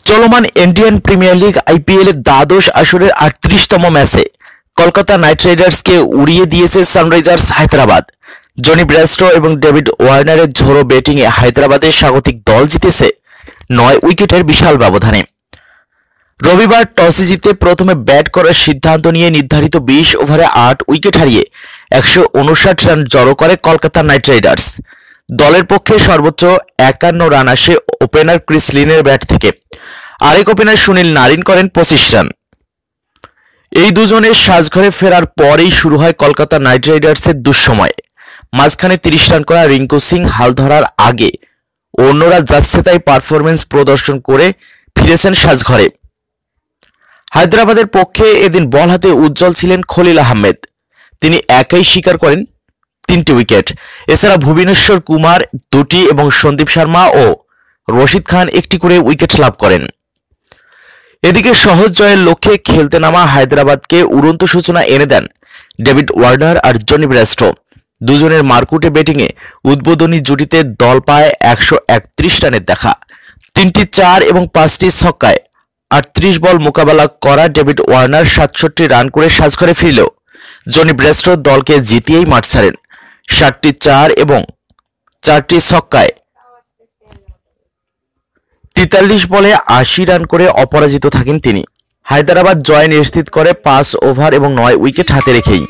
চলমান Indian premier league IPL এর দ্বাদশ আসরের ৩৮তম ম্যাচে কলকাতা নাইট রাইডার্সকে উড়িয়ে দিয়েছে সানরাইজার্স হায়দ্রাবাদ। জনি ব্রেস্টো এবং ডেভিড ওয়ার্নারের ঝোড়ো ব্যাটিংয়ে হায়দ্রাবাদের স্বাগতিক দল জিতেছে ৯ উইকেটের বিশাল ব্যবধানে। রবিবার টসে জিতে প্রথমে ব্যাট করার সিদ্ধান্ত নিয়ে নির্ধারিত ২০ ওভারে ৮ উইকেট হারিয়ে ১৫৯ রান জড়ো করে কলকাতা নাইট রাইডার্স। দলের পক্ষে সর্বোচ্চ ৫১ রান আসে ওপেনার ক্রিস লিনের ব্যাট থেকে। আরেক ওপেনার সুনীল নারিন করেন ২৫ রান। এই দুজনের সাজঘরে ফেরার পরেই শুরু হয় কলকাতা নাইট রাইডার্সের দুঃসময়। মাঝখানে ৩০ রান করা রিঙ্কু সিং হাল ধরার আগে অন্যরা যাচ্ছে তাই পারফরমেন্স প্রদর্শন করে ফিরেছেন সাজঘরে। হায়দ্রাবাদের পক্ষে এদিন বল হাতে উজ্জ্বল ছিলেন খলিল আহমেদ। তিনি একাই শিকার করেন ৩টি উইকেট। এছাড়া ভুবনেশ্বর কুমার ২টি এবং সন্দীপ শর্মা ও রশিদ খান ১টি করে উইকেট লাভ করেন। এদিকে সহজ জয়ের লক্ষ্যে খেলতে নামা হায়দ্রাবাদকে উড়ন্ত সূচনা এনে দেন ডেভিড ওয়ার্নার আর জনি ব্রেস্টো। দুজনের মারকুটে ব্যাটিংয়ে উদ্বোধনী জুটিতে দল পায় ১৩১ রানের দেখা। ৩টি ৪ এবং ৫টি ছক্কায় ৩৮ বল মোকাবেলা করা ডেভিড ওয়ার্নার ৬৭ রান করে সাজঘরে ফিরলেও জনি ব্রেস্টো দলকে জিতিয়েই মাঠ ছাড়েন। ৭টি ৪ এবং ৪টি ছক্কায় ৪৩ বলে ৮০ রান করে অপরাজিত থাকেন তিনি। হায়দ্রাবাদ জয় নিশ্চিত করে ৫ ওভার এবং ৯ উইকেট হাতে রেখেই।